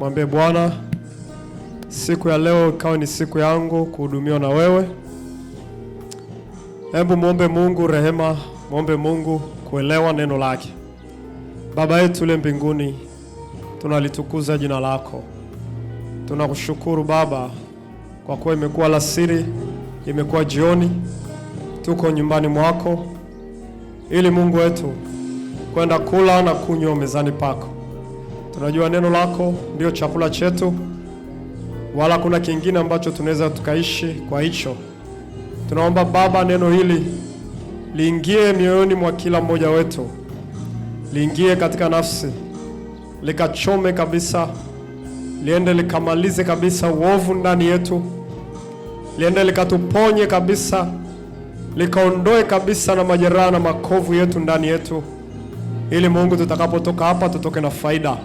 Mwambie Bwana, siku ya leo ikawa ni siku yangu kuhudumiwa na wewe. Hebu muombe Mungu rehema, muombe Mungu kuelewa neno lake. Baba yetu ule mbinguni, tunalitukuza jina lako. Tunakushukuru Baba kwa kuwa imekuwa alasiri, imekuwa jioni, tuko nyumbani mwako ili Mungu wetu kwenda kula na kunywa mezani pako. Tunajua neno lako ndio chakula chetu, wala kuna kingine ambacho tunaweza tukaishi kwa hicho. Tunaomba Baba, neno hili liingie mioyoni mwa kila mmoja wetu, liingie katika nafsi, likachome kabisa, liende likamalize kabisa uovu ndani yetu, liende likatuponye kabisa, likaondoe kabisa na majeraha na makovu yetu ndani yetu, ili Mungu tutakapotoka hapa tutoke na faida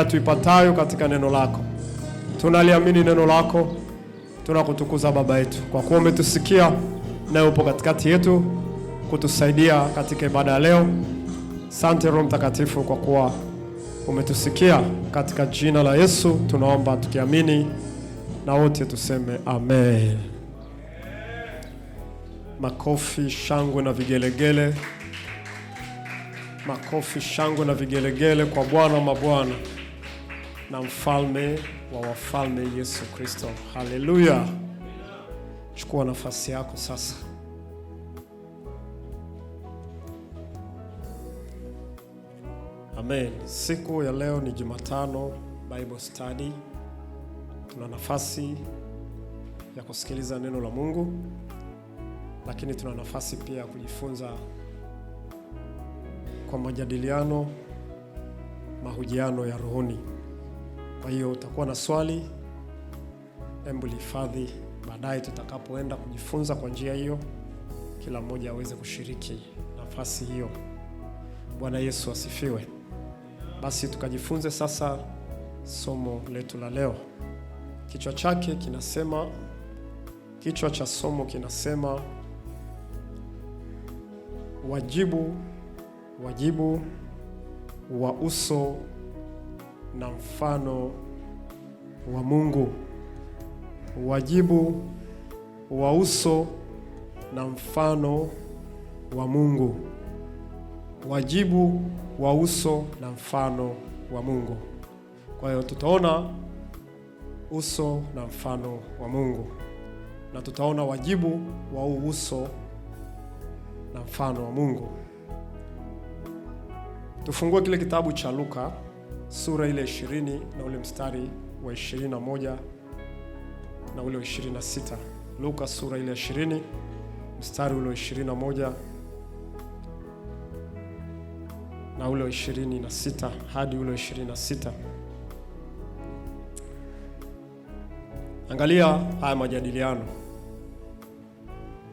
tuipatayo katika neno lako. Tunaliamini neno lako, tunakutukuza Baba yetu kwa kuwa umetusikia na upo katikati yetu kutusaidia katika ibada ya leo. Asante Roho Mtakatifu kwa kuwa umetusikia, katika jina la Yesu tunaomba tukiamini, na wote tuseme amen. Makofi, shangwe na vigelegele. Makofi, shangwe na vigelegele kwa Bwana wa mabwana na mfalme wa wafalme, Yesu Kristo. Haleluya. Chukua nafasi yako sasa. Amen. Siku ya leo ni Jumatano Bible Study. Tuna nafasi ya kusikiliza neno la Mungu, lakini tuna nafasi pia ya kujifunza kwa majadiliano, mahojiano ya rohoni. Kwa hiyo utakuwa na swali, hebu lihifadhi, baadaye tutakapoenda kujifunza kwa njia hiyo, kila mmoja aweze kushiriki nafasi hiyo. Bwana Yesu asifiwe. Basi tukajifunze sasa somo letu la leo. Kichwa cha somo kinasema wajibu wa uso na mfano wa Mungu. Wajibu wa uso na mfano wa Mungu. Wajibu wa uso na mfano wa Mungu. Kwa hiyo tutaona uso na mfano wa Mungu, na tutaona wajibu wa uso na mfano wa Mungu. Tufungue kile kitabu cha Luka sura ile 20 na ule mstari wa 21 na ule wa 26. Luka sura ile 20 mstari ule wa 21 na ule wa 26 hadi ule wa 26. Angalia haya majadiliano.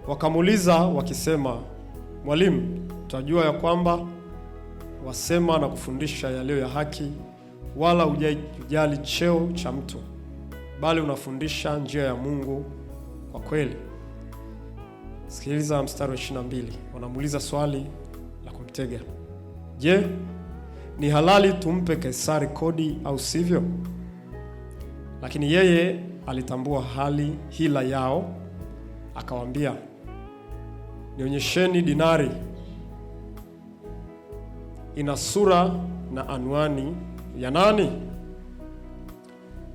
Wakamuuliza wakisema, Mwalimu, tunajua ya kwamba wasema na kufundisha yaliyo ya haki, wala hujali cheo cha mtu, bali unafundisha njia ya Mungu kwa kweli. Sikiliza mstari wa 22. Wanamuuliza swali la kumtega. Je, ni halali tumpe Kaisari kodi au sivyo? Lakini yeye alitambua hila yao, akawaambia, nionyesheni dinari ina sura na anwani ya nani?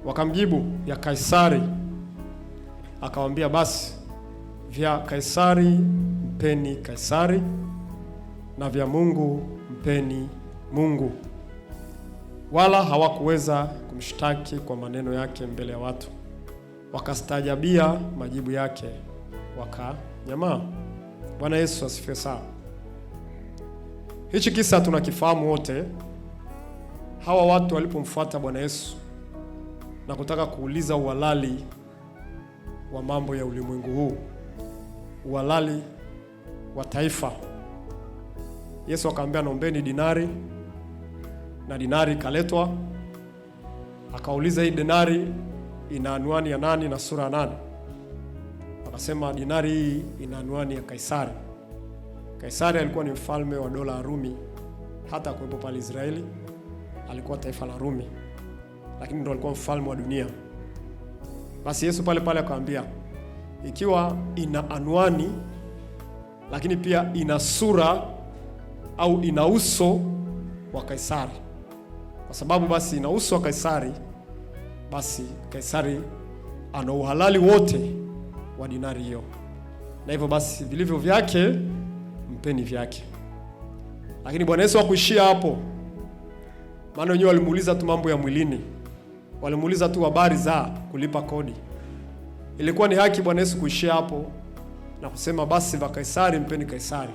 Wakamjibu, ya Kaisari. Akawaambia, basi vya Kaisari mpeni Kaisari, na vya Mungu mpeni Mungu. Wala hawakuweza kumshtaki kwa maneno yake mbele ya watu, wakastaajabia majibu yake, wakanyamaa. Bwana Yesu asifiwe sana. Hichi kisa tunakifahamu wote. Hawa watu walipomfuata Bwana Yesu na kutaka kuuliza uhalali wa mambo ya ulimwengu huu, uhalali wa taifa, Yesu akamwambia, naombeni dinari, na dinari ikaletwa. Akauliza, hii dinari ina anwani ya nani na sura ya nani? Akasema, dinari hii ina anwani ya Kaisari. Kaisari alikuwa ni mfalme wa dola ya Rumi, hata kuwepo pale Israeli alikuwa taifa la Rumi. lakini ndo alikuwa mfalme wa dunia. Basi Yesu pale pale akamwambia, ikiwa ina anwani lakini pia ina sura au ina uso wa Kaisari, kwa sababu basi ina uso wa Kaisari, basi Kaisari ana uhalali wote wa dinari hiyo, na hivyo basi vilivyo vyake mpeni vyake. Lakini Bwana Yesu hakuishia hapo, maana wenyewe walimuuliza tu mambo ya mwilini, walimuuliza tu habari za kulipa kodi. Ilikuwa ni haki Bwana Yesu kuishia hapo na kusema basi vya Kaisari mpeni Kaisari,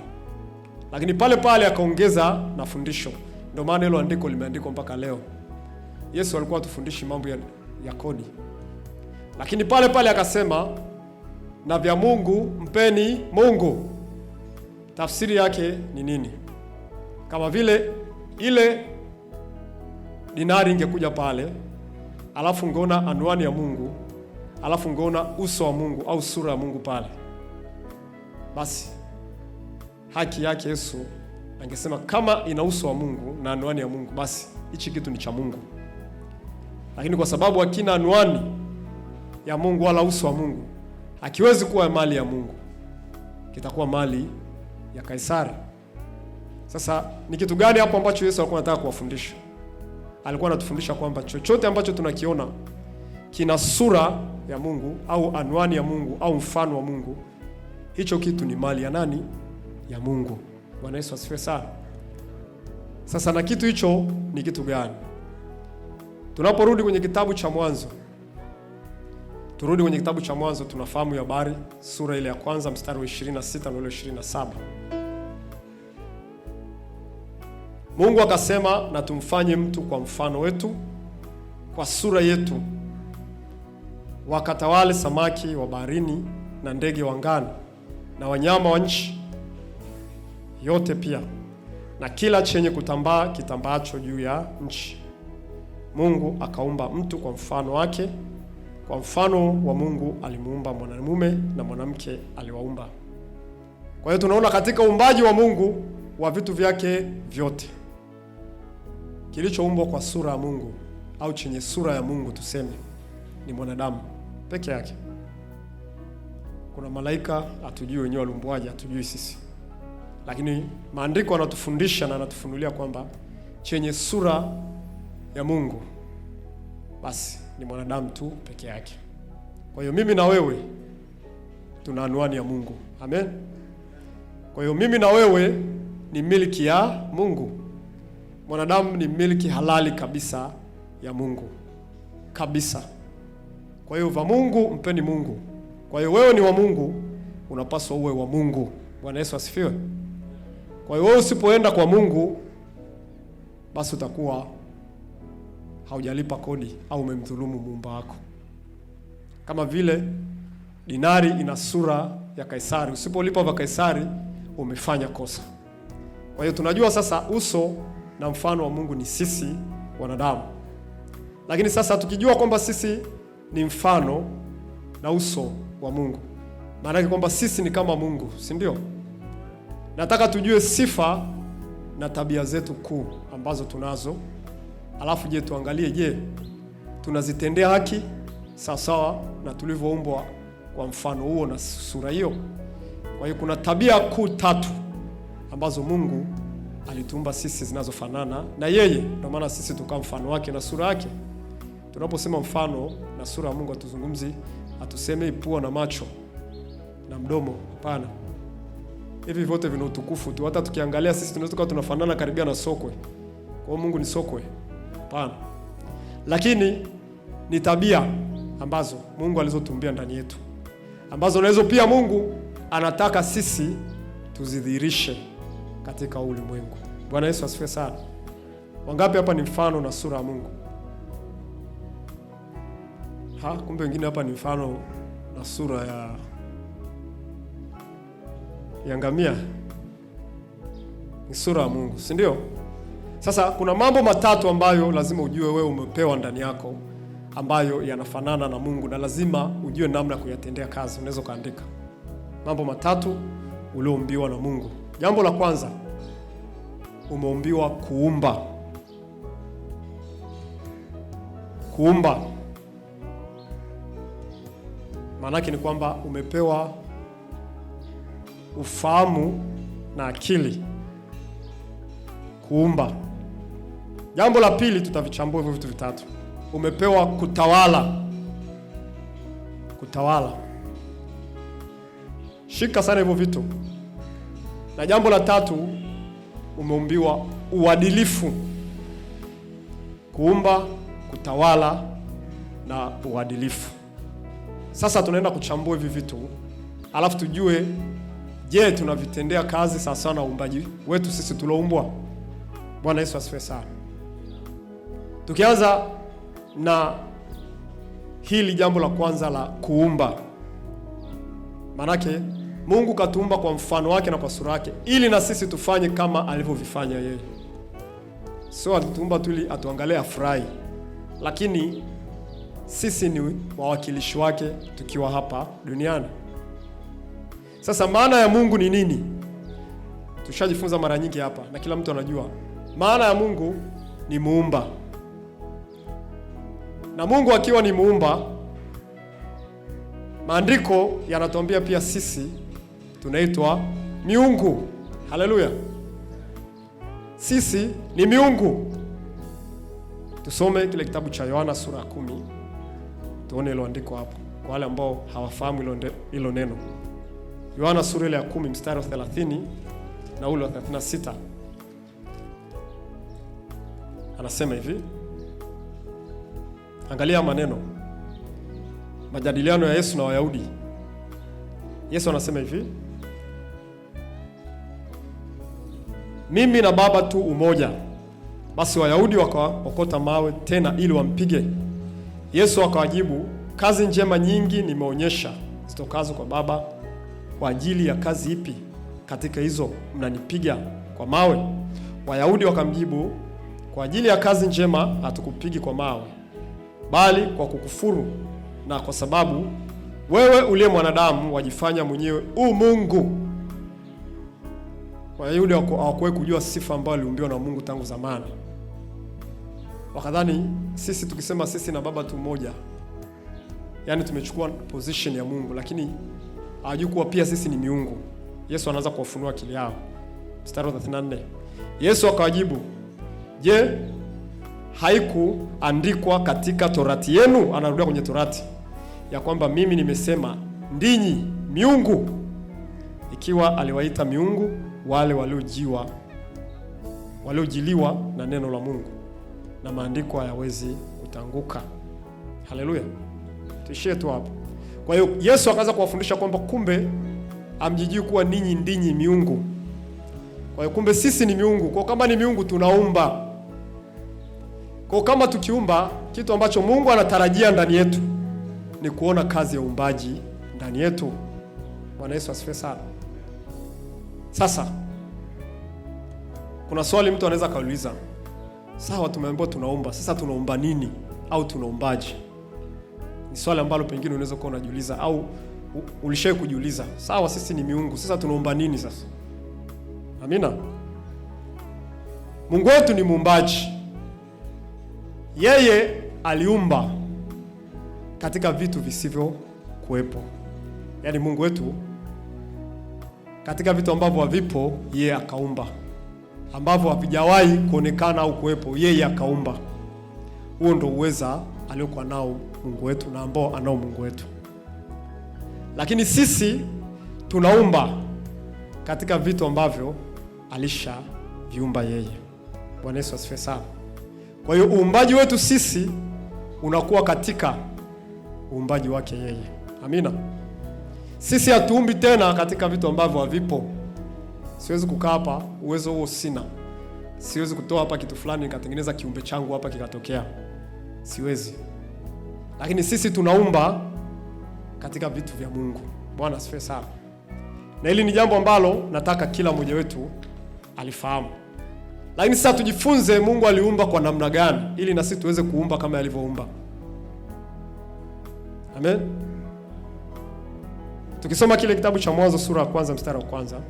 lakini pale pale akaongeza na fundisho. Ndio maana hilo andiko limeandikwa mpaka leo. Yesu alikuwa atufundishi mambo ya kodi, lakini pale pale akasema na vya Mungu mpeni Mungu. Tafsiri yake ni nini? Kama vile ile dinari ingekuja pale, alafu ungeona anwani ya Mungu, alafu ungeona uso wa Mungu au sura ya Mungu pale, basi haki yake Yesu angesema kama ina uso wa Mungu na anwani ya Mungu, basi hichi kitu ni cha Mungu. Lakini kwa sababu hakina anwani ya Mungu wala uso wa Mungu, hakiwezi kuwa mali ya Mungu, kitakuwa mali ya Kaisari. Sasa ni kitu gani hapo ambacho Yesu alikuwa anataka kuwafundisha? Alikuwa anatufundisha kwamba chochote ambacho tunakiona kina sura ya Mungu au anwani ya Mungu au mfano wa Mungu, hicho kitu ni mali ya nani? Ya Mungu. Bwana Yesu asifiwe sana. Sasa na kitu hicho ni kitu gani? Tunaporudi kwenye kitabu cha Mwanzo, turudi kwenye kitabu cha Mwanzo, tunafahamu habari, sura ile ya kwanza mstari wa 26 na ule 27. Mungu akasema, na tumfanye mtu kwa mfano wetu, kwa sura yetu, wakatawale samaki wa baharini na ndege wa angani na wanyama wa nchi yote pia, na kila chenye kutambaa kitambaacho juu ya nchi. Mungu akaumba mtu kwa mfano wake, kwa mfano wa Mungu alimuumba, mwanamume na mwanamke aliwaumba. Kwa hiyo tunaona katika uumbaji wa Mungu wa vitu vyake vyote, kilichoumbwa kwa sura ya Mungu au chenye sura ya Mungu tuseme ni mwanadamu peke yake. Kuna malaika hatujui wenyewe waliumbwaje, hatujui sisi, lakini maandiko yanatufundisha na yanatufunulia kwamba chenye sura ya Mungu basi ni mwanadamu tu peke yake. Kwa hiyo mimi na wewe tuna anwani ya Mungu. Amen. Kwa hiyo mimi na wewe ni miliki ya Mungu. Mwanadamu ni miliki halali kabisa ya Mungu kabisa. Kwa hiyo va Mungu mpeni Mungu. Kwa hiyo wewe ni wa Mungu, unapaswa uwe wa Mungu. Bwana Yesu asifiwe. Kwa hiyo wewe usipoenda kwa Mungu, basi utakuwa haujalipa kodi au umemdhulumu muumba wako. Kama vile dinari ina sura ya Kaisari, usipolipa vya Kaisari umefanya kosa. Kwa hiyo tunajua sasa uso na mfano wa Mungu ni sisi wanadamu. Lakini sasa tukijua kwamba sisi ni mfano na uso wa Mungu, maana yake kwamba sisi ni kama Mungu, si ndio? Nataka tujue sifa na tabia zetu kuu ambazo tunazo. Alafu je, tuangalie, je, tunazitendea haki sawa na tulivyoumbwa kwa mfano huo na sura hiyo? Kwa hiyo kuna tabia kuu tatu ambazo Mungu alituumba sisi zinazofanana na yeye. Ndio maana sisi tukawa mfano wake na sura yake. Tunaposema mfano na sura ya Mungu, hatuzungumzi, hatusemi pua na macho na mdomo, hapana. Hivi vyote vina utukufu tu. Hata tukiangalia sisi tunaweza kuwa tunafanana karibia na sokwe. Kwa hiyo Mungu ni sokwe? Hapana. Lakini ni tabia ambazo Mungu alizotumbia ndani yetu, ambazo nazo pia Mungu anataka sisi tuzidhihirishe katika ulimwengu. Bwana Yesu asifiwe sana. Wangapi hapa ni mfano na sura ya Mungu? Kumbe wengine hapa ni mfano na sura ya ngamia. Ni sura ya Mungu, si ndio? Sasa kuna mambo matatu ambayo lazima ujue wewe umepewa ndani yako, ambayo yanafanana na Mungu, na lazima ujue namna ya kuyatendea kazi. Unaweza kaandika mambo matatu ulioumbiwa na Mungu. Jambo la kwanza, umeumbiwa kuumba. Kuumba maanake ni kwamba umepewa ufahamu na akili kuumba. Jambo la pili, tutavichambua hivyo vitu vitatu. Umepewa kutawala. Kutawala, shika sana hivyo vitu. Na jambo la tatu, umeumbiwa uadilifu. Kuumba, kutawala na uadilifu. Sasa tunaenda kuchambua hivi vitu, alafu tujue, je, tunavitendea kazi sawa na uumbaji wetu sisi tuloumbwa? Bwana Yesu asifiwe sana. Tukianza na hili jambo la kwanza la kuumba. Manake Mungu katuumba kwa mfano wake na kwa sura yake, ili na sisi tufanye kama alivyovifanya yeye. Sio alituumba tu ili atuangalie afurahi, lakini sisi ni wawakilishi wake tukiwa hapa duniani. Sasa maana ya Mungu ni nini? Tushajifunza mara nyingi hapa na kila mtu anajua. Maana ya Mungu ni muumba. Na Mungu akiwa ni muumba, maandiko yanatuambia pia sisi tunaitwa miungu. Haleluya. Sisi ni miungu. Tusome kile kitabu cha Yohana sura 10. Tuone hilo andiko hapo kwa wale ambao hawafahamu hilo neno. Yohana sura ile ya 10 mstari wa 30 na ule wa 36. Anasema hivi. Angalia maneno. Majadiliano ya Yesu na Wayahudi. Yesu anasema hivi: mimi na Baba tu umoja. Basi Wayahudi wakaokota mawe tena ili wampige. Yesu akawajibu, kazi njema nyingi nimeonyesha zitokazo kwa Baba. Kwa ajili ya kazi ipi katika hizo mnanipiga kwa mawe? Wayahudi wakamjibu, kwa ajili ya kazi njema hatukupigi kwa mawe, bali kwa kukufuru, na kwa sababu wewe uliye mwanadamu wajifanya mwenyewe Mungu. Wayahudi hawakuwahi kujua sifa ambayo aliumbiwa na Mungu tangu zamani. Wakadhani sisi tukisema sisi na Baba tu mmoja, yani tumechukua position ya Mungu, lakini hawajui kuwa pia sisi ni miungu. Yesu anaanza kuwafunua akili yao. Mstari wa 34. Yesu akawajibu, je, haikuandikwa katika Torati yenu? Anarudia kwenye Torati, ya kwamba mimi nimesema ndinyi miungu. Ikiwa aliwaita miungu wale waliojiliwa na neno la Mungu, na maandiko hayawezi kutanguka. Haleluya. Tuishie tu hapo. Kwa hiyo Yesu akaanza kuwafundisha kwamba kumbe amjijui kuwa ninyi ndinyi miungu. Kwa hiyo kumbe sisi ni miungu. Kwa kama ni miungu tunaumba. Kwa kama tukiumba, kitu ambacho Mungu anatarajia ndani yetu ni kuona kazi ya uumbaji ndani yetu. Bwana Yesu asifiwe sana. Sasa kuna swali mtu anaweza kauliza, sawa, tumeambiwa tunaomba, sasa tunaomba nini au tunaombaje? Ni swali ambalo pengine unaweza kuwa unajiuliza au ulishawahi kujiuliza. Sawa, sisi ni miungu, sasa tunaomba nini sasa? Amina. Mungu wetu ni muumbaji. Yeye aliumba katika vitu visivyo kuwepo. Yaani Mungu wetu katika vitu ambavyo havipo yeye akaumba. Ambavyo havijawahi kuonekana au kuwepo yeye akaumba. Huo ndio uweza aliokuwa nao Mungu wetu na ambao anao Mungu wetu. Lakini sisi tunaumba katika vitu ambavyo alishaviumba yeye. Bwana Yesu asifiwe sana. Kwa hiyo uumbaji wetu sisi unakuwa katika uumbaji wake yeye. Amina. Sisi hatuumbi tena katika vitu ambavyo havipo. Siwezi kukaa hapa, uwezo huo sina. Siwezi kutoa hapa kitu fulani nikatengeneza kiumbe changu hapa kikatokea. Siwezi. Lakini sisi tunaumba katika vitu vya Mungu. Bwana asifiwe sana. Na hili ni jambo ambalo nataka kila mmoja wetu alifahamu. Lakini sasa tujifunze Mungu aliumba kwa namna gani ili na sisi tuweze kuumba kama alivyoumba. Amen. Tukisoma kile kitabu cha Mwanzo sura ya 1 mstari wa 1,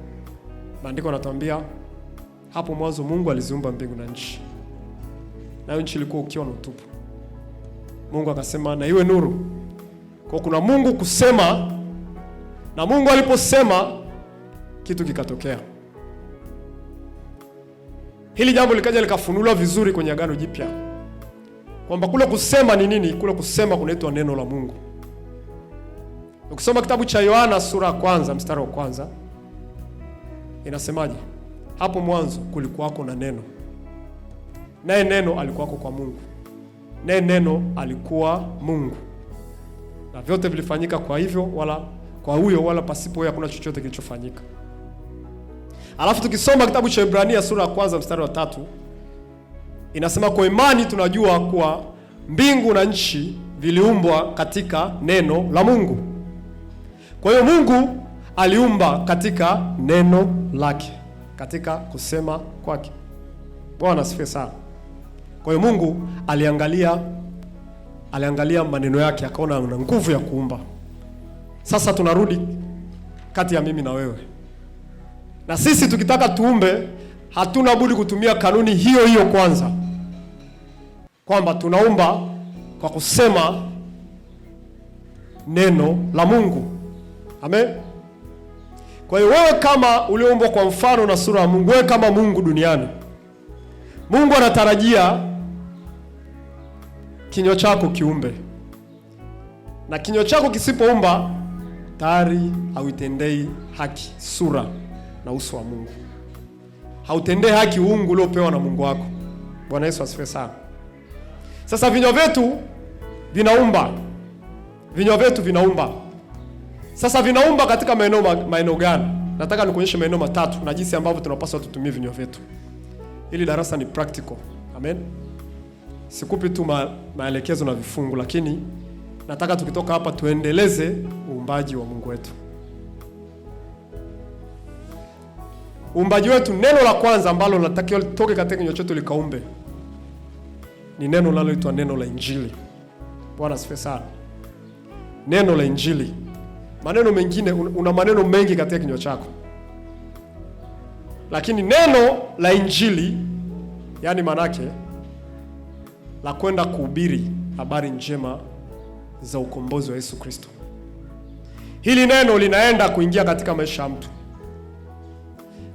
maandiko yanatuambia hapo mwanzo Mungu aliziumba mbingu na nchi. Na nchi ilikuwa ukiwa na utupu. Mungu akasema na iwe nuru. Kwa kuna Mungu kusema, na Mungu aliposema kitu kikatokea. Hili jambo likaja likafunuliwa vizuri kwenye Agano Jipya, kwamba kule kusema ni nini? Kule kusema kunaitwa neno la Mungu. Ukisoma kitabu cha Yohana sura ya 1 mstari wa 1 inasemaje? Hapo mwanzo kulikuwako na neno, naye neno alikuwako kwa Mungu, naye neno alikuwa Mungu, na vyote vilifanyika kwa hivyo, wala kwa huyo, wala pasipo yeye hakuna chochote kilichofanyika. Alafu tukisoma kitabu cha Ibrania sura ya 1 mstari wa 3 inasema kwa imani tunajua kuwa mbingu na nchi viliumbwa katika neno la Mungu. Kwa hiyo Mungu aliumba katika neno lake, katika kusema kwake. Bwana asifiwe sana. Kwa hiyo Mungu aliangalia maneno yake, akaona ana nguvu ya kuumba. Sasa tunarudi kati ya mimi na wewe. Na sisi tukitaka tuumbe, hatuna budi kutumia kanuni hiyo hiyo kwanza, kwamba tunaumba kwa kusema neno la Mungu. Amen. Kwa hiyo wewe kama ulioumbwa kwa mfano na sura ya Mungu, wewe kama Mungu duniani, Mungu anatarajia kinywa chako kiumbe. Na kinywa chako kisipoumba, tayari hauitendei haki sura na uso wa Mungu. Hautendei haki uungu uliopewa na Mungu wako. Bwana Yesu asifiwe sana. Sasa vinywa vyetu vinaumba. Vinywa vyetu vinaumba. Sasa vinaumba katika maeneo gani? Nataka nikuonyeshe maeneo matatu na jinsi ambavyo tunapaswa tutumie vinywa vyetu. Hili darasa ni practical. Amen. Sikupi tu maelekezo na vifungu, lakini nataka tukitoka hapa tuendeleze uumbaji wa Mungu wetu. Uumbaji wetu, neno la kwanza ambalo natakiwa litoke katika kinywa chetu likaumbe ni neno linaloitwa neno la Injili. Bwana asifiwe sana. Neno la Injili. Maneno mengine, una maneno mengi katika kinywa chako, lakini neno la Injili, yani manake la kwenda kuhubiri habari njema za ukombozi wa Yesu Kristo. Hili neno linaenda kuingia katika maisha ya mtu.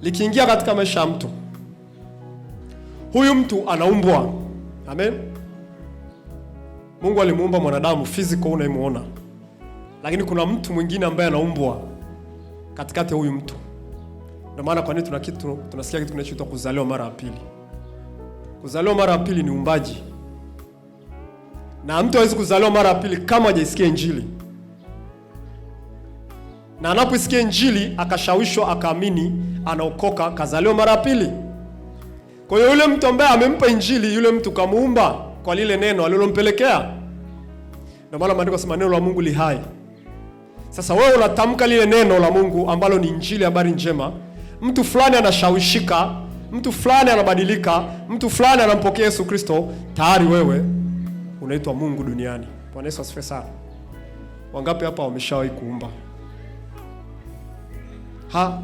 Likiingia katika maisha ya mtu, huyu mtu anaumbwa. Amen. Mungu alimuumba mwanadamu physical unayemuona, lakini kuna mtu mwingine ambaye anaumbwa katikati ya huyu mtu. Ndio maana kwa nini tunasikia kitu kinachoitwa kuzaliwa mara ya pili. Kuzaliwa mara ya pili ni uumbaji. Na mtu hawezi kuzaliwa mara ya pili kama hajaisikia Injili. Na anapoisikia Injili akashawishwa akaamini, anaokoka, kazaliwa mara ya pili. Kwa hiyo yule mtu ambaye amempa Injili, yule mtu kamuumba kwa lile neno alilompelekea. Ndio maana maandiko yanasema neno la Mungu li hai. Sasa wewe unatamka lile neno la Mungu ambalo ni Injili, habari njema. Mtu fulani anashawishika, mtu fulani anabadilika, mtu fulani anampokea Yesu Kristo, tayari wewe unaitwa Mungu duniani. Bwana Yesu asifiwe sana. Wangapi hapa wameshawahi kuumba?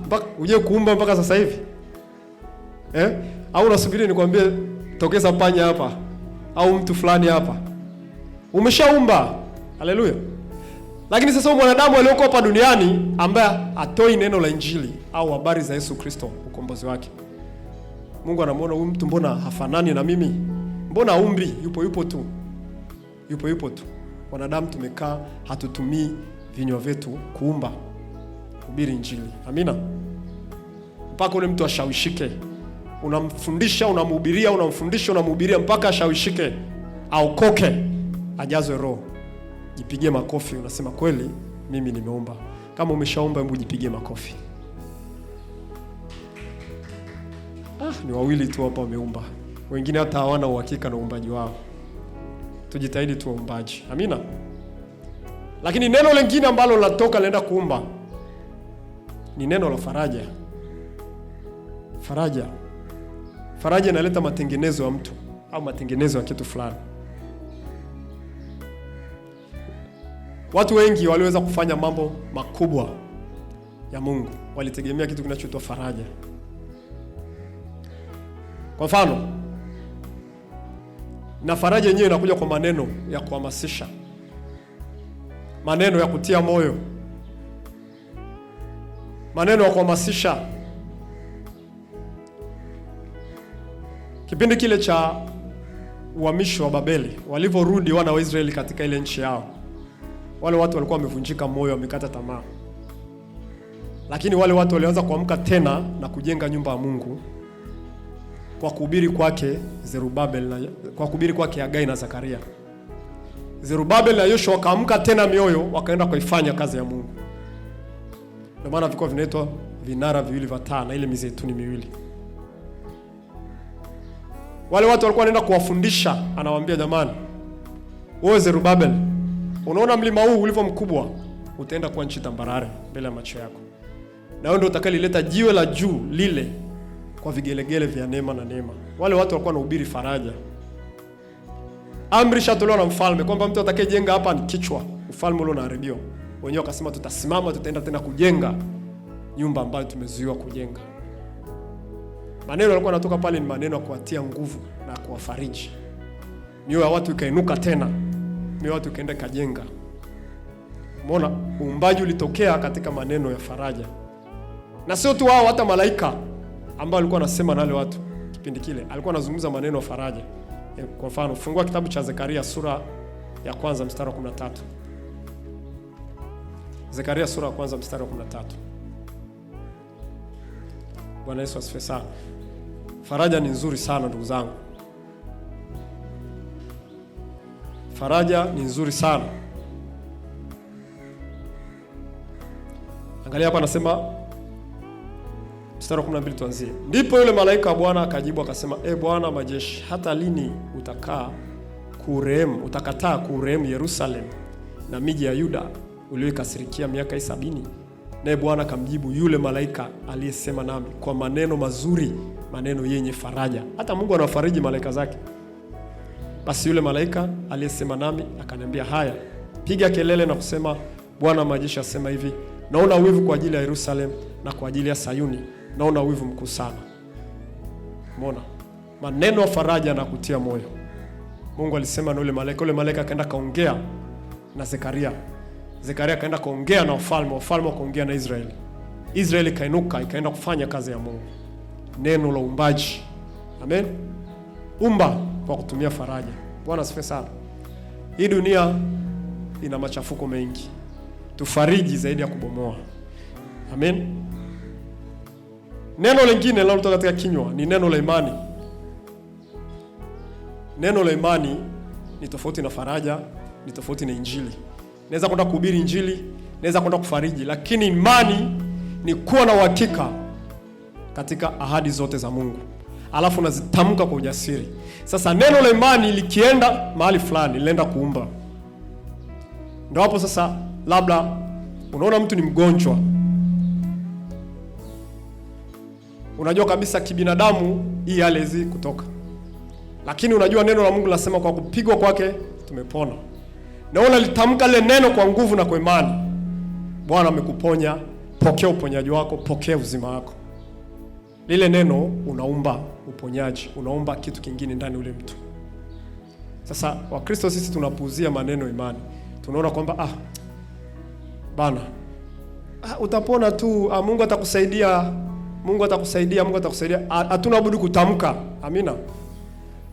Mpaka uje kuumba mpaka sasa hivi? Au unasubiri nikwambie tokeza panya hapa au mtu fulani hapa? Umeshaumba. Haleluya. Lakini sasa mwanadamu aliyoko hapa duniani ambaye atoi neno la Injili au habari za Yesu Kristo ukombozi wake, Mungu anamuona huyu mtu, mbona hafanani na mimi? Mbona umri yupo tu. Yupo tu. Wanadamu tumekaa hatutumii vinywa vyetu kuumba, kuhubiri Injili. Amina. Mpaka ule mtu ashawishike. Unamfundisha, unamhubiria, unamfundisha, unamhubiria mpaka ashawishike, aokoke, ajazwe Roho. Jipigie makofi, unasema kweli mimi nimeomba. Kama umeshaomba, hebu jipigie makofi. Ni wawili tu hapa wameomba. Wengine hata hawana uhakika na uumbaji wao. Tujitahidi tu uumbaji. Amina. Lakini neno lingine ambalo linatoka linaenda kuumba ni neno la faraja. Faraja inaleta matengenezo ya mtu au matengenezo ya kitu fulani. Watu wengi waliweza kufanya mambo makubwa ya Mungu, walitegemea kitu kinachoitwa faraja. Kwa mfano, Na faraja yenyewe inakuja kwa maneno ya kuhamasisha, maneno ya kutia moyo, maneno ya kuhamasisha. Kipindi kile cha uhamisho wa Babeli, walivyorudi wana wa Israeli katika ile nchi yao, wale watu walikuwa wamevunjika moyo, wamekata tamaa. Lakini wale watu walianza kuamka tena na kujenga nyumba ya Mungu kwa kuhubiri kwake Zerubabel na kwa kuhubiri kwake Hagai na Zakaria. Zerubabel na Yoshua wakaamka tena mioyo, wakaenda kuifanya kazi ya Mungu. Ndio maana vilikuwa vinaitwa vinara viwili vya taa na ile mizeituni miwili. Wale watu walikuwa wanaenda kuwafundisha, anawaambia jamani, wewe Zerubabel, unaona mlima huu ulivyo mkubwa, utaenda kuwa nchi tambarare mbele ya macho yako. Na wewe ndio utakalileta jiwe la juu lile kwa vigelegele vya neema na neema. Wale watu walikuwa wanahubiri faraja. Amri shatolewa na mfalme kwamba mtu atakayejenga hapa ni kichwa, ufalme ule unaharibiwa. Wenyewe wakasema tutasimama, tutaenda tena kujenga nyumba ambayo tumezuiwa kujenga. Maneno yalikuwa yanatoka pale ni maneno ya kuwatia nguvu na kuwafariji. Mioyo ya watu ikainuka tena. Mioyo ya watu ikaenda kajenga. Umeona, uumbaji ulitokea katika maneno ya faraja. Na sio tu wao, hata malaika ambao alikuwa anasema na wale watu kipindi kile, alikuwa anazungumza maneno ya faraja. Kwa mfano, fungua kitabu cha Zekaria sura ya kwanza mstari wa 13. Zekaria sura ya kwanza mstari wa 13. Bwana Yesu asifiwe sana. Faraja ni nzuri sana ndugu zangu. Faraja ni nzuri sana. Angalia hapa anasema mstari wa 12 tuanzie. Ndipo yule malaika wa Bwana akajibu akasema, Bwana majeshi, hata lini utakataa kurehemu Yerusalemu na miji ya Yuda uliyokasirikia miaka 70? Naye Bwana akamjibu yule malaika aliyesema nami kwa maneno mazuri, maneno yenye faraja. Hata Mungu anawafariji malaika zake. Basi yule malaika aliyesema nami akaniambia, haya, piga kelele na kusema, Bwana majeshi asema hivi, naona wivu kwa ajili ya Yerusalemu na kwa ajili ya Sayuni, naona wivu mkuu sana. Umeona? Maneno ya faraja na kutia moyo. Mungu alisema na yule malaika akaenda kaongea na Zekaria. Zekaria akaenda kaongea na wafalme wakaongea na Israeli. Israeli kainuka ikaenda kufanya kazi ya Mungu. Neno la uumbaji. Amen. Umba kwa kutumia faraja. Bwana asifiwe sana. Hii dunia ina machafuko mengi. Tufariji zaidi ya kubomoa. Amen. Neno lingine linalotoka katika kinywa ni neno la imani. Neno la imani ni tofauti na faraja, ni tofauti na injili. Naweza kwenda kuhubiri injili, naweza kwenda kufariji, lakini imani ni kuwa na uhakika katika ahadi zote za Mungu. Alafu unazitamka kwa ujasiri. Sasa neno la imani likienda mahali fulani, linaenda kuumba. Ndio hapo sasa labda unaona mtu ni mgonjwa. Unajua kabisa kibinadamu hii haliwezi kutoka. Lakini unajua neno la Mungu linasema kwa kupigwa kwake tumepona. Na unalitamka lile neno kwa nguvu na kwa imani. Bwana amekuponya, pokea uponyaji wako, pokea uzima wako. Lile neno unaumba uponyaji, unaumba kitu kingine ndani ule mtu. Sasa Wakristo sisi tunapuuzia maneno imani. Tunaona kwamba bana, utapona tu, Mungu atakusaidia, Mungu atakusaidia. Hatuna budi kutamka. Amina.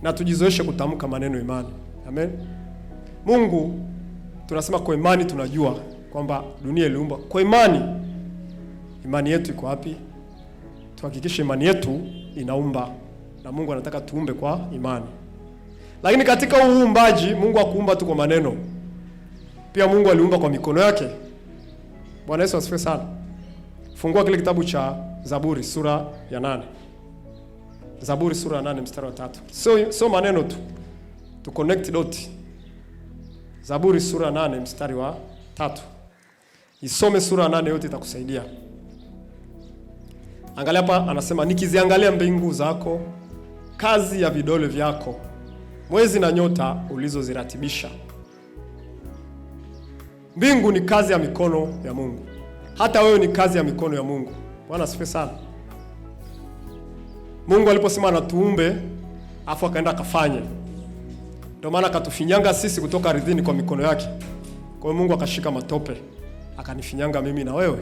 Na tujizoeshe kutamka maneno imani. Amen. Mungu tunasema kwa imani tunajua kwamba dunia iliumbwa kwa imani. Imani yetu iko wapi? Tuhakikishe imani yetu inaumba, na Mungu anataka tuumbe kwa imani. Lakini katika uumbaji Mungu hakuumba tu kwa maneno. Pia Mungu aliumba kwa mikono yake. Bwana Yesu asifiwe sana. Fungua kile kitabu cha Zaburi sura ya 8. Zaburi sura ya 8 mstari wa 3. So maneno tu. To connect dot. Zaburi sura ya 8 mstari wa 3. Isome sura ya 8 yote itakusaidia. Angalia hapa anasema, nikiziangalia mbingu zako, kazi ya vidole vyako, mwezi na nyota ulizoziratibisha. Mbingu ni kazi ya mikono ya Mungu. Hata wewe ni kazi ya mikono ya Mungu. Bwana asifiwe sana. Mungu aliposema na tuumbe, afu akaenda akafanya. Ndio maana akatufinyanga sisi kutoka ardhini kwa mikono yake. Kwa hiyo Mungu akashika matope, akanifinyanga mimi na wewe.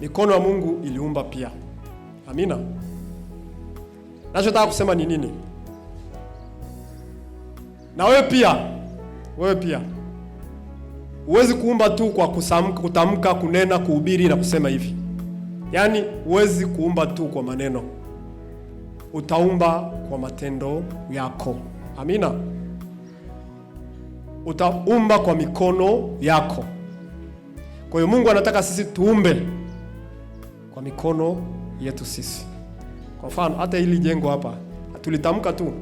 Mikono ya Mungu iliumba pia. Amina. Nachotaka kusema ni nini? Na wewe pia huwezi kuumba tu kwa kutamka, kunena, kuhubiri na kusema hivi. Yaani huwezi kuumba tu kwa maneno. Utaumba kwa matendo yako. Amina. Utaumba kwa mikono yako. Kwa hiyo Mungu anataka sisi tuumbe kwa mikono yetu sisi. Kwa mfano, hata hili jengo hapa tulitamka tu.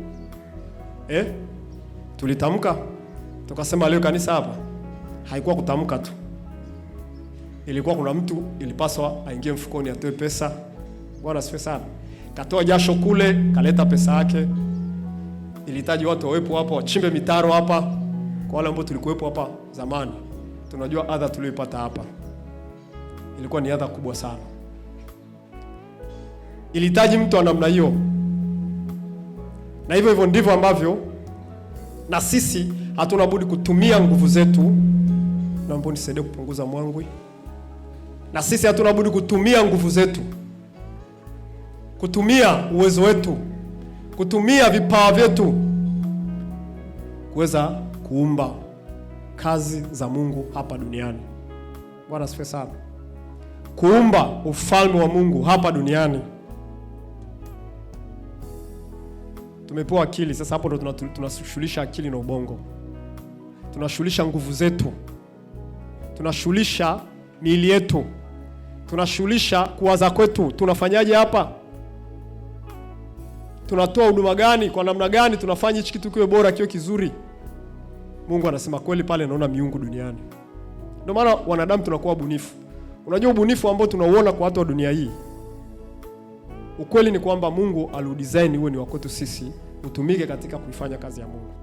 Tulitamka tukasema leo kanisa hapa. Haikuwa kutamka tu. Ilikuwa kuna mtu ilipaswa aingie mfukoni atoe pesa. Bwana asifiwe sana. Katoa jasho kule, kaleta pesa yake. Ilihitaji watu wawepo hapa, wachimbe mitaro hapa. Kwa wale ambao tulikuwepo hapa zamani, tunajua adha tuliyopata hapa. Ilikuwa ni adha kubwa sana. Ilihitaji mtu wa namna hiyo. Na hivyo ndivyo ambavyo na sisi hatuna budi kutumia nguvu zetu. Naomba nisaidie kupunguza mwangwi. Na sisi hatuna budi kutumia nguvu zetu, kutumia uwezo wetu, kutumia vipawa vyetu kuweza kuumba kazi za Mungu hapa duniani. Bwana asifiwe sana. Kuumba ufalme wa Mungu hapa duniani. Tumepewa akili, sasa hapo ndo tunashughulisha akili na ubongo. Tunashughulisha nguvu zetu. Tunashughulisha miili yetu. Tunashughulisha kuwaza kwetu. Tunafanyaje hapa? Tunatoa huduma gani? Kwa namna gani tunafanya hichi kitu kiwe bora, kiwe kizuri? Mungu anasema kweli pale naona miungu duniani. Ndio maana wanadamu tunakuwa bunifu. Unajua ubunifu ambao tunauona kwa watu wa dunia hii, ukweli ni kwamba Mungu aliudesign uwe ni wa kwetu sisi, utumike katika kuifanya kazi ya Mungu.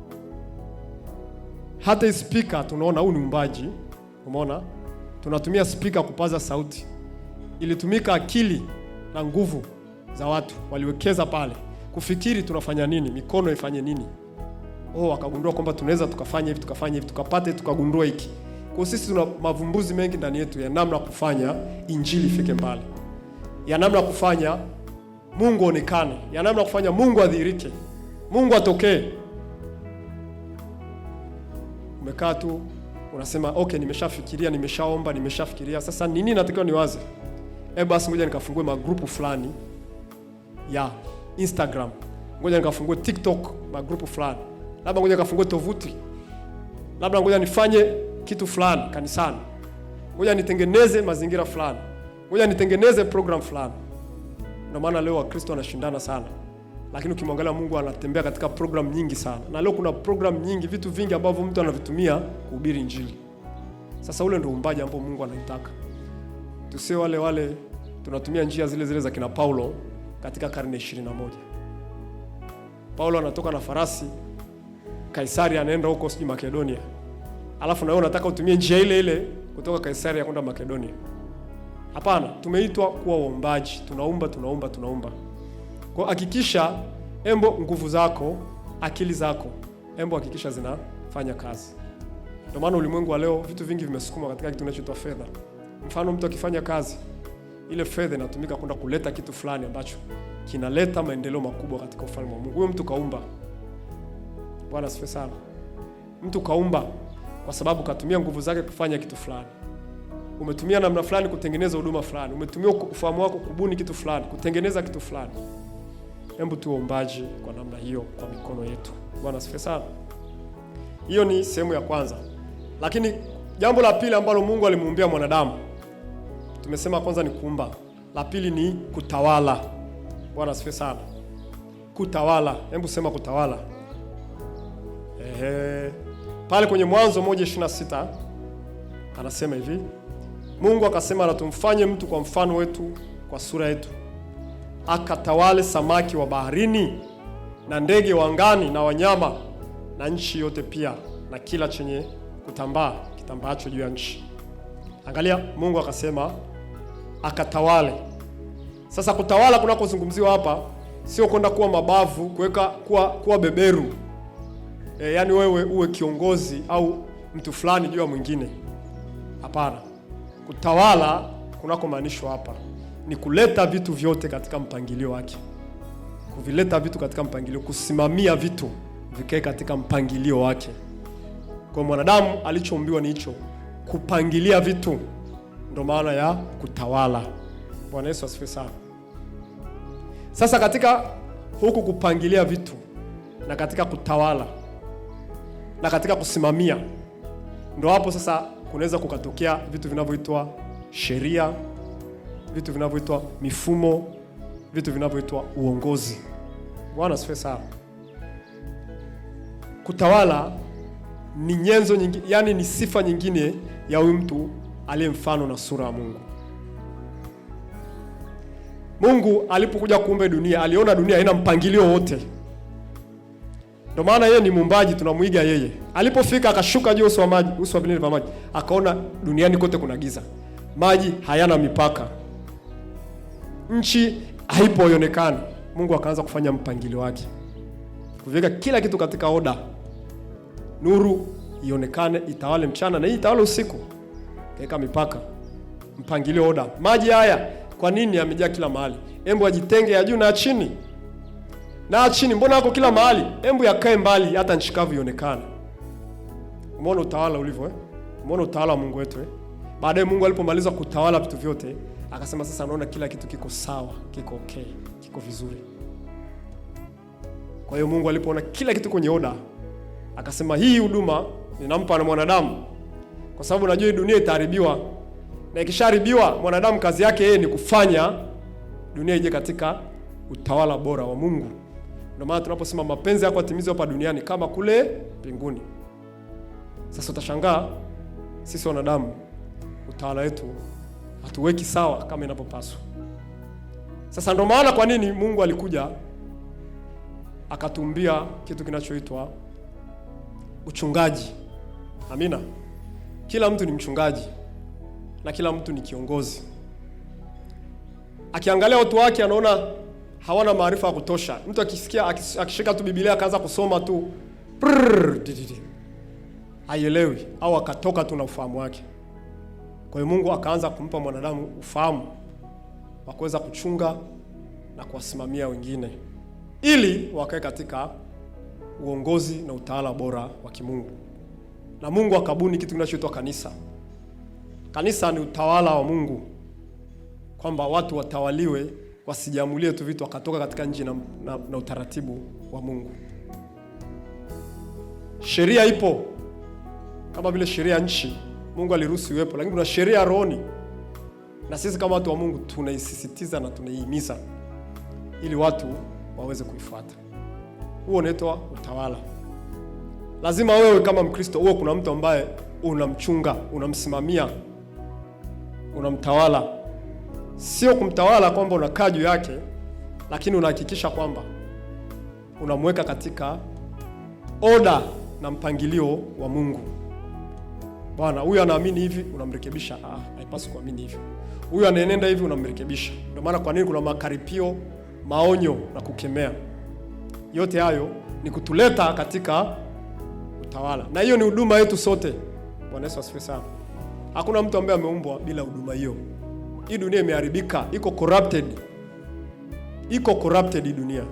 Hata speaker tunaona huu ni umbaji. Umeona? Tunatumia speaker kupaza sauti. Ilitumika akili na nguvu za watu waliwekeza pale kufikiri tunafanya nini, mikono ifanye nini. Wakagundua kwamba tunaweza tukafanya hivi, tukapate, tukagundua hiki. Kwa sisi tuna mavumbuzi mengi ndani yetu ya namna kufanya injili ifike mbali, ya namna kufanya Mungu onekane, ya namna kufanya Mungu adhihirike, Mungu atokee. Umekaa tu unasema okay, nimeshafikiria, nimeshaomba, nimeshafikiria, sasa nini natakiwa niwaze? Basi ngoja nikafungue magrupu fulani ya Instagram, ngoja nikafungue TikTok magrupu fulani, labda ngoja nikafungue tovuti, labda ngoja nifanye kitu fulani kanisani, ngoja nitengeneze mazingira fulani, ngoja nitengeneze program fulani. Ndio maana leo Wakristo wanashindana sana, lakini ukimwangalia Mungu anatembea katika program nyingi sana. Na leo kuna program nyingi, vitu vingi ambavyo mtu anavitumia kuhubiri injili. Sasa ule ndio uumbaji ambao Mungu anataka. Tusiwe wale tunatumia njia zile za kina Paulo katika karne 21. Paulo anatoka na farasi Kaisaria, anaenda huko sijui Makedonia. Alafu na wewe unataka utumie njia ile kutoka Kaisaria kwenda Makedonia. Hapana, tumeitwa kuwa waumbaji. Tunaumba. Kwa hakikisha nguvu zako, akili zako, hakikisha zinafanya kazi. Ndio maana ulimwengu wa leo vitu vingi vimesukuma katika kitu kinachoitwa fedha. Mfano, mtu akifanya kazi, ile fedha inatumika kwenda kuleta kitu fulani ambacho kinaleta maendeleo makubwa katika ufalme wa Mungu. Huyo mtu kaumba. Bwana asifiwe sana. Mtu kaumba kwa sababu katumia nguvu zake kufanya kitu fulani. Umetumia namna fulani kutengeneza huduma fulani. Umetumia ufahamu wako kubuni kitu fulani, kutengeneza kitu fulani. Hebu tu waumbaji kwa namna hiyo kwa mikono yetu. Bwana asifiwe sana. Hiyo ni sehemu ya kwanza. Lakini jambo la pili ambalo Mungu alimuumbia mwanadamu, tumesema kwanza ni kuumba. La pili ni kutawala. Bwana asifiwe sana. Kutawala. Hebu sema kutawala. Pale kwenye Mwanzo 1:26 anasema hivi, Mungu akasema na tumfanye mtu kwa mfano wetu, kwa sura yetu, akatawale samaki wa baharini na ndege wa angani na wanyama na nchi yote pia na kila chenye kutambaa kitambaacho juu ya nchi. Angalia, Mungu akasema akatawale. Sasa kutawala kunakozungumziwa hapa sio kwenda kuwa mabavu, kuwa beberu. yani wewe uwe kiongozi au mtu fulani juu ya mwingine. Hapana. Kutawala kunako maanishwa hapa ni kuleta vitu vyote katika mpangilio wake. Kuvileta vitu katika mpangilio, kusimamia vitu vikae katika mpangilio wake. Kwa mwanadamu alichoumbiwa ni hicho, kupangilia vitu. Ndio maana ya kutawala. Bwana Yesu asifiwe sana. Sasa katika huku kupangilia vitu na katika kutawala na katika kusimamia, ndio hapo sasa kunaweza kukatokea vitu vinavyoitwa sheria, vitu vinavyoitwa mifumo, vitu vinavyoitwa uongozi. Bwana asifiwe sana. Kutawala ni nyenzo nyingine, yani ni sifa nyingine ya huyu mtu aliye mfano na sura ya Mungu. Mungu alipokuja kuumba dunia, aliona dunia haina mpangilio wote. Ndio maana yeye ni muumbaji, tunamuiga yeye. Alipofika akashuka juu uso wa maji, uso wa vilindi vya maji, akaona duniani kote kuna giza. Maji hayana mipaka. Nchi haipo ionekana. Mungu akaanza kufanya mpangilio wake. Kuweka kila kitu katika oda. Nuru ionekane, itawale mchana na hii itawale usiku. Kaeka mipaka. Mpangilio, oda. Maji haya kwa nini yamejaa kila mahali? Embu ajitenge ya juu na chini. Na chini mbona yako kila mahali? Embu yakae mbali hata nchi kavu ionekane. Umeona utawala ulivyo Umeona utawala wa Mungu wetu Baadaye Mungu alipomaliza kutawala vitu vyote, akasema sasa naona kila kitu kiko sawa, kiko okay, kiko vizuri. Kwa hiyo Mungu alipoona kila kitu kwenye oda, akasema hii huduma ninampa na mwanadamu. Kwa sababu najua hii dunia itaharibiwa. Na ikishaharibiwa, mwanadamu kazi yake yeye ni kufanya dunia ije katika utawala bora wa Mungu. Ndio maana tunaposema mapenzi yako yatimizwe hapa duniani kama kule mbinguni. Sasa utashangaa sisi wanadamu utawala wetu hatuweki sawa kama inapopaswa. Sasa ndio maana kwa nini Mungu alikuja akatumbia kitu kinachoitwa uchungaji. Amina. Kila mtu ni mchungaji na kila mtu ni kiongozi. Akiangalia watu wake anaona hawana maarifa ya kutosha. Mtu akisikia akishika tu Biblia akaanza kusoma tu haielewi au akatoka tu na ufahamu wake. Kwa hiyo Mungu akaanza kumpa mwanadamu ufahamu wa kuweza kuchunga na kuwasimamia wengine ili wakae katika uongozi na utawala bora wa kimungu. Na Mungu akabuni kitu kinachoitwa kanisa. Kanisa ni utawala wa Mungu, kwamba watu watawaliwe, wasijamulie tu vitu wakatoka katika nje na utaratibu wa Mungu. Sheria ipo kama vile sheria nchi Mungu aliruhusu iwepo, lakini kuna sheria rohoni. Na sisi kama watu wa Mungu tunaisisitiza na tunaihimiza ili watu waweze kuifuata. Huo unaitwa utawala. Lazima wewe kama Mkristo uwe kuna mtu ambaye unamchunga, unamsimamia, unamtawala. Sio kumtawala kwamba unakaa juu yake, lakini unahakikisha kwamba unamweka katika oda na mpangilio wa Mungu. Bwana, huyu anaamini hivi, unamrekebisha. Haipaswi kuamini hivi. Huyu anaenenda hivi, unamrekebisha. Ndio maana kwa nini kuna makaripio, maonyo na kukemea. Yote hayo ni kutuleta katika utawala. Na hiyo ni huduma yetu sote. Bwana Yesu asifiwe sana. Hakuna mtu ambaye ameumbwa bila huduma hiyo. Hii dunia imeharibika, iko corrupted. Iko corrupted hii dunia.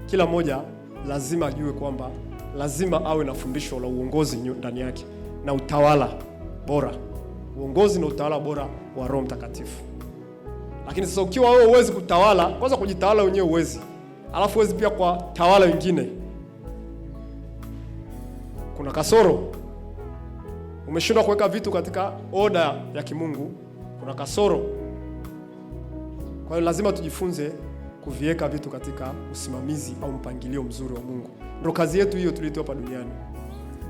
Kila mmoja lazima ajue kwamba lazima awe na fundisho la uongozi ndani yake na utawala bora. Uongozi na utawala bora wa Roho Mtakatifu. Lakini sasa ukiwa wewe huwezi kutawala, kwanza kujitawala wenyewe huwezi. Alafu huwezi pia kwa tawala wengine. Kuna kasoro. Umeshindwa kuweka vitu katika oda ya kimungu, kuna kasoro. Kwa hiyo lazima tujifunze kuviweka vitu katika usimamizi au mpangilio mzuri wa Mungu. Ndio kazi yetu hiyo tulitoa hapa duniani.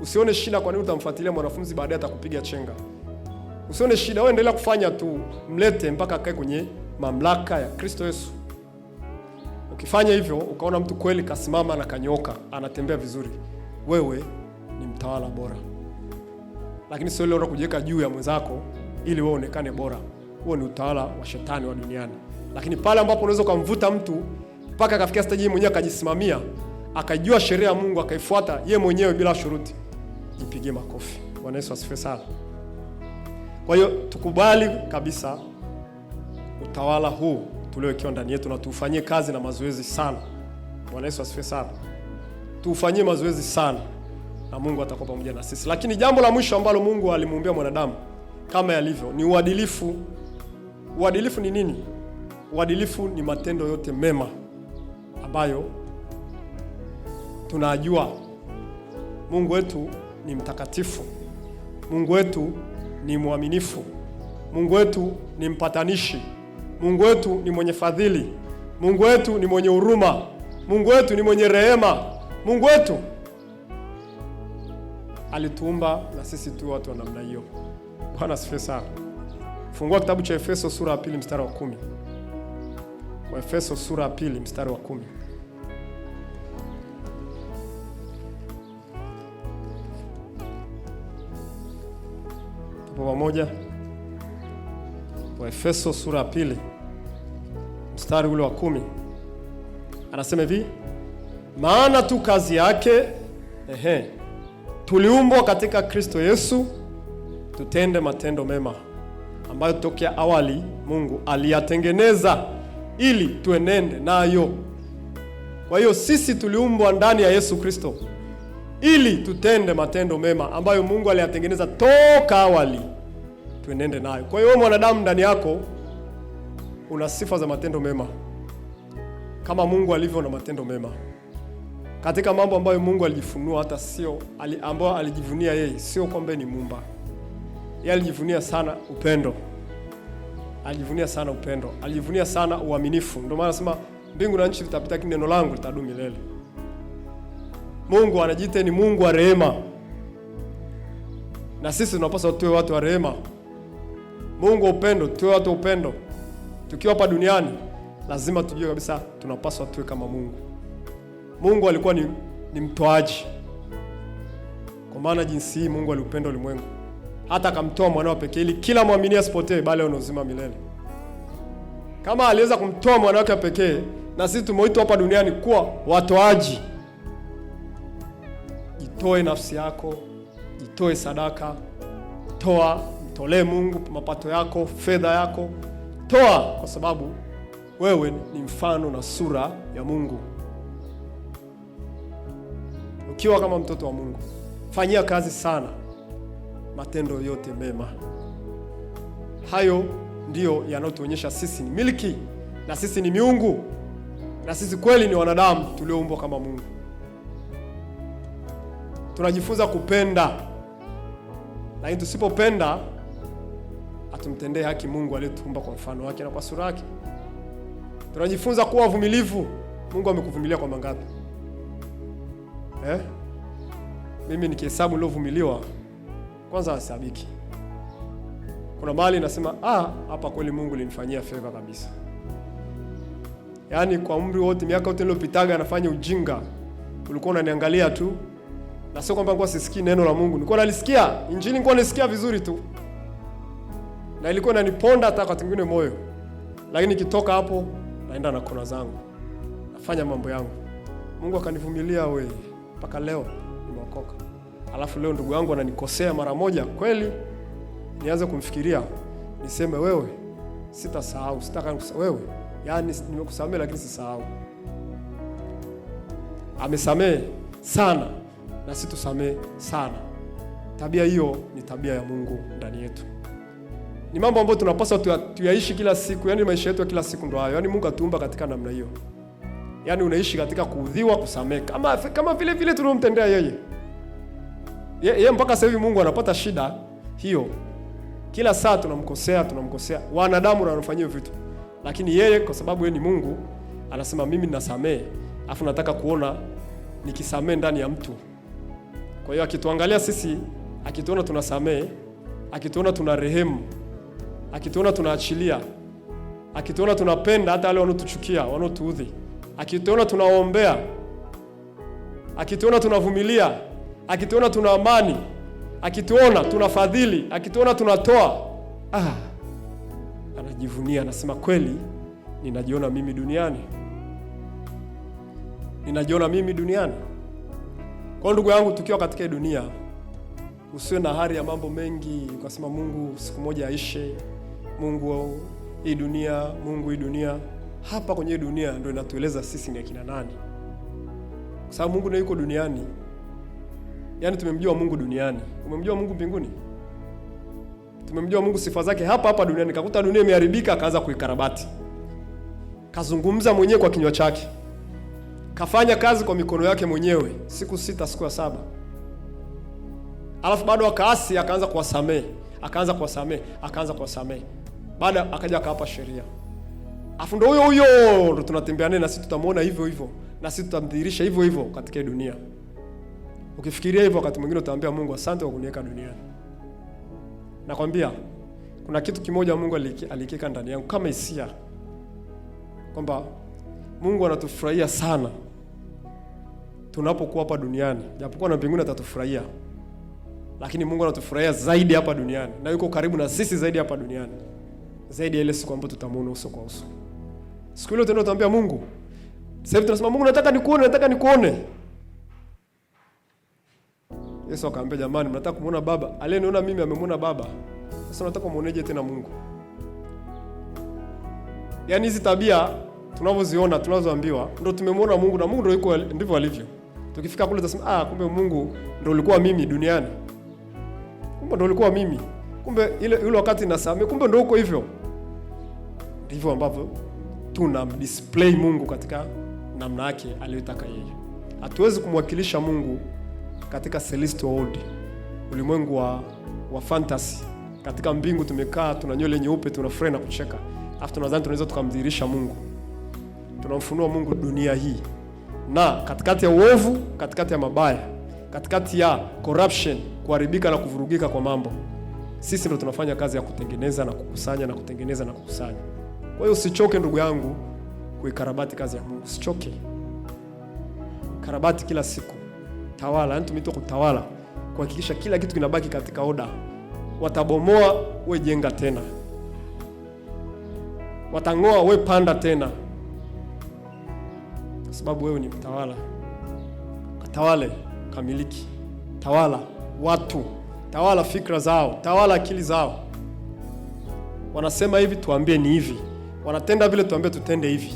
Usione shida kwa nini utamfuatilia mwanafunzi baadaye atakupiga chenga. Usione shida, wewe endelea kufanya tu, mlete mpaka akae kwenye mamlaka ya Kristo Yesu. Ukifanya hivyo, ukaona mtu kweli kasimama na kanyoka, anatembea vizuri, wewe ni mtawala bora. Lakini sio leo kujiweka juu ya mwenzako ili wewe uonekane bora. Huo ni utawala wa shetani wa duniani. Lakini pale ambapo unaweza kumvuta mtu mpaka akafikia stage mwenyewe akajisimamia, akajua sheria ya Mungu, akaifuata ye mwenyewe bila shuruti, jipigie makofi. Bwana Yesu asifiwe sana. Kwa hiyo tukubali kabisa utawala huu tuliowekewa ndani yetu na tufanyie kazi na mazoezi sana. Bwana Yesu asifiwe sana. Tufanyie mazoezi sana na Mungu atakuwa pamoja na sisi. Lakini jambo la mwisho ambalo Mungu alimuumbia mwanadamu kama yalivyo ni uadilifu. Uadilifu ni nini? Uadilifu ni matendo yote mema ambayo tunajua Mungu wetu ni mtakatifu. Mungu wetu ni mwaminifu. Mungu wetu ni mpatanishi. Mungu wetu ni mwenye fadhili. Mungu wetu ni mwenye huruma. Mungu wetu ni mwenye rehema. Mungu wetu alituumba na sisi tu watu wa namna hiyo. Bwana asifiwe sana. Fungua kitabu cha Efeso sura ya 2 mstari wa 10. Wa Efeso sura ya 2 mstari wa 10. Tupo pamoja? Wa Efeso sura ya 2 mstari ule wa 10. Anasema hivi, maana tu kazi yake tuliumbwa katika Kristo Yesu tutende matendo mema ambayo tokea awali Mungu aliyatengeneza ili tuenende nayo. Kwa hiyo sisi tuliumbwa ndani ya Yesu Kristo ili tutende matendo mema ambayo Mungu aliyatengeneza toka awali tuenende nayo. Kwa hiyo wewe mwanadamu, ndani yako una sifa za matendo mema kama Mungu alivyo na matendo mema. Katika mambo ambayo Mungu alijifunua, hata sio ambayo alijivunia yeye, sio kwamba ni Muumba. Yeye alijivunia sana upendo. Alijivunia sana upendo. Alijivunia sana uaminifu. Ndio maana anasema mbingu na nchi vitapita lakini neno langu litadumu milele. Mungu anajiita ni Mungu wa rehema. Na sisi tunapaswa tuwe watu wa rehema. Mungu wa upendo, tuwe watu wa upendo. Tukiwa hapa duniani lazima tujue kabisa tunapaswa tuwe kama Mungu. Mungu alikuwa ni mtoaji. Kwa maana jinsi hii Mungu aliupenda ulimwengu hata akamtoa mwanawe pekee ili kila muamini asipotee bali awe na uzima milele. Kama aliweza kumtoa mwanawe pekee, na sisi tumeitwa hapa duniani kuwa watoaji. Jitoe nafsi yako, jitoe sadaka, mtolee Mungu mapato yako, fedha yako. Toa kwa sababu wewe ni mfano na sura ya Mungu. Ukiwa kama mtoto wa Mungu, fanyia kazi sana matendo yote mema. Hayo ndiyo yanayotuonyesha sisi ni miliki na sisi ni miungu na sisi kweli ni wanadamu tulioumbwa kama Mungu. Tunajifunza kupenda. Lakini tusipopenda hatumtendee haki Mungu aliyetuumba kwa mfano wake na kwa sura yake. Tunajifunza kuwa wavumilivu. Mungu amekuvumilia kwa mangapi? Mimi nikihesabu nilovumiliwa kwanza hasabiki. Kuna mahali nasema hapa kweli Mungu alinifanyia favor kabisa. Yaani kwa umri wote, miaka yote niliyopitaga nafanya ujinga, ulikuwa unaniangalia tu. Na sio kwamba nilikuwa sisikii neno la Mungu. Nilikuwa nalisikia, injili nilikuwa nasikia vizuri tu. Na ilikuwa inaniponda hata wakati mwingine moyo. Lakini nikitoka hapo naenda na kona zangu. Nafanya mambo yangu. Mungu akanivumilia mpaka leo nimeokoka. Alafu leo ndugu yangu ananikosea mara moja, kweli nianze kumfikiria, niseme wewe sitasahau, wewe yani nimekusamehe lakini sisahau. Amesamehe sana na sisi tusamehe sana. Tabia hiyo ni tabia ya Mungu ndani yetu. Ni mambo ambayo tunapaswa tuyaishi kila siku, yani maisha yetu ya kila siku ndio hayo. Yani Mungu atuumba katika namna hiyo. Yani unaishi katika kuudhiwa, kusamehe kama vile tunomtendea yeye. Yeye mpaka sasa hivi Mungu anapata shida hiyo. Kila saa tunamkosea. Wanadamu wanafanyia vitu. Lakini yeye kwa sababu yeye ni Mungu anasema mimi ninasamehe. Alafu nataka kuona nikisamehe ndani ya mtu. Kwa hiyo akituangalia sisi, akituona tunasamehe, akituona tuna rehemu, akituona tunaachilia, akituona tunapenda hata wale wanaotuchukia, wanaotuudhi, akituona tunaombea, akituona tunavumilia, akituona tuna amani, akituona tunafadhili, akituona tunatoa, anajivunia, anasema kweli ninajiona mimi duniani. ninajiona mimi duniani. Kwa ndugu yangu, tukiwa katika dunia, usiwe na hari ya mambo mengi ukasema Mungu siku moja aishe, Mungu hii dunia, Mungu hii dunia. Hapa kwenye dunia ndio inatueleza sisi ni akina nani. Kwa sababu Mungu yuko duniani. Yaani tumemjua Mungu duniani. Umemjua Mungu mbinguni? Tumemjua Mungu sifa zake hapa duniani. Kakuta dunia imeharibika, akaanza kuikarabati. Kazungumza mwenyewe kwa kinywa chake. Kafanya kazi kwa mikono yake mwenyewe siku 6 siku ya 7. Alafu bado akaasi, akaanza kuwasamehe. Baada akaja akawapa sheria. Afu ndio huyo ndo tunatembea naye, na sisi tutamuona hivyo hivyo, na sisi tutamdhihirisha hivyo hivyo katika dunia. Ukifikiria hivyo, wakati mwingine utaambia Mungu asante kwa kuniweka duniani. Nakwambia kuna kitu kimoja Mungu alikeka ndani yangu kama hisia, kwamba Mungu anatufurahia sana tunapokuwa hapa duniani. Japokuwa na mbinguni atatufurahia, lakini Mungu anatufurahia zaidi hapa duniani, na yuko karibu na sisi zaidi hapa duniani, zaidi ile siku ambayo tutamuona uso kwa uso. Siku ile tunaambia Mungu, sasa hivi tunasema Mungu nataka nikuone. Yesu akamwambia, jamani, mnataka kumuona Baba? Aliyeniona mimi amemuona Baba. Sasa nataka muoneje tena Mungu? Yaani hizi tabia tunavyoziona, tunazoambiwa, ndio tumemwona Mungu, na Mungu ndio yuko ndivyo alivyo. Tukifika kule tutasema kumbe Mungu ndio ulikuwa mimi duniani. Kumbe ndio ulikuwa mimi. Kumbe ile wakati nasamehe, kumbe ndio uko hivyo. Ndivyo ambavyo tunamdisplay Mungu katika namna yake aliyotaka yeye. Hatuwezi kumwakilisha Mungu katika celestial world, ulimwengu wa fantasy. Katika mbingu tumekaa, tuna nywele nyeupe, tunafurahi na kucheka. Afu tunadhani tunaweza tukamdhihirisha Mungu. Tunamfunua Mungu dunia hii. Na katikati ya uovu, katikati ya mabaya, katikati ya corruption, kuharibika na kuvurugika kwa mambo, sisi ndio tunafanya kazi ya kutengeneza na kukusanya na kutengeneza na kukusanya. Kwa hiyo usichoke ndugu yangu kuikarabati kazi ya Mungu. Usichoke. Karabati kila siku. Tawala, yani tumeitwa kutawala, kuhakikisha kila kitu kinabaki katika oda. Watabomoa, we jenga tena. Watangoa, we panda tena. Kwa sababu wewe ni mtawala. Katawale, kamiliki. Tawala watu, tawala fikra zao, tawala akili zao. Wanasema hivi, tuambie ni hivi. Wanatenda vile, tuambie tutende hivi.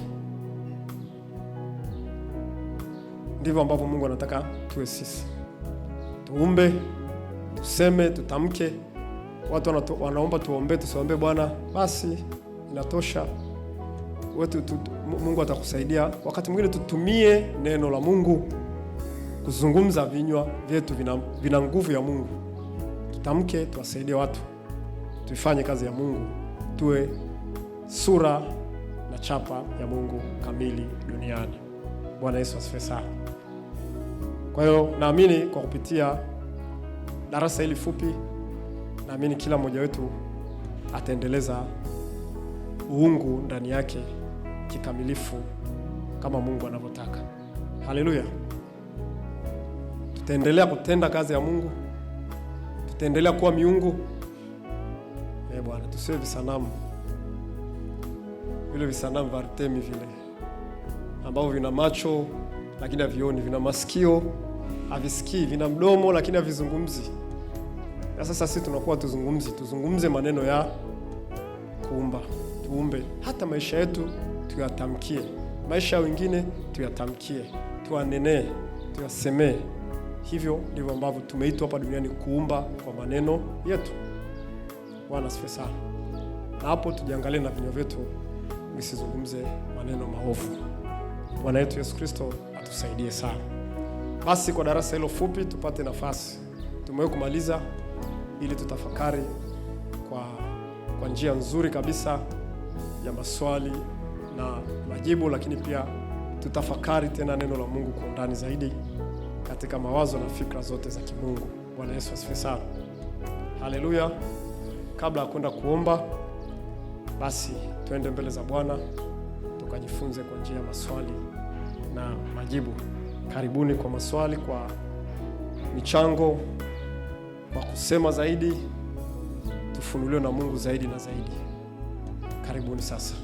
Ndivyo ambavyo Mungu anataka tuwe sisi. Tuumbe, tuseme, tutamke. Watu wanaomba tuombe, tusiombe Bwana basi inatosha. Mungu atakusaidia. Wakati mwingine tutumie neno la Mungu kuzungumza. Vinywa vyetu vina nguvu ya Mungu. Tutamke, tuwasaidie watu, tuifanye kazi ya Mungu, tuwe sura na chapa ya Mungu kamili duniani. Bwana Yesu asifiwe sana. Kwa hiyo naamini kwa kupitia darasa hili fupi, naamini kila mmoja wetu ataendeleza uungu ndani yake kikamilifu kama Mungu anavyotaka. Haleluya. Tutaendelea kutenda kazi ya Mungu. Tutaendelea kuwa miungu. Bwana, tusiwe visanamu. Vile visanamu vya Artemi vile, ambao vina macho lakini havioni, vina masikio havisikii, vina mdomo lakini havizungumzi. Na sasa sisi tunakuwa tuzungumze maneno ya kuumba. Tuumbe hata maisha yetu tuyatamkie, maisha ya wengine tuyatamkie, tuanenee, tuyasemee. Hivyo ndivyo ambavyo tumeitwa hapa duniani, kuumba kwa maneno yetu. Bwana asifiwe sana. Na hapo tujiangalie na vinywa vyetu visizungumze maneno maovu. Bwana yetu Yesu Kristo atusaidie sana. Basi kwa darasa hilo fupi tupate nafasi tumewahi kumaliza, ili tutafakari kwa njia nzuri kabisa ya maswali na majibu, lakini pia tutafakari tena neno la Mungu kwa undani zaidi katika mawazo na fikra zote za kimungu. Bwana Yesu asifiwe sana. Haleluya. Kabla ya kwenda kuomba, basi tuende mbele za Bwana tukajifunze kwa njia ya maswali na majibu. Karibuni kwa maswali, kwa michango, kwa kusema zaidi, tufunuliwe na Mungu zaidi na zaidi. Karibuni sasa.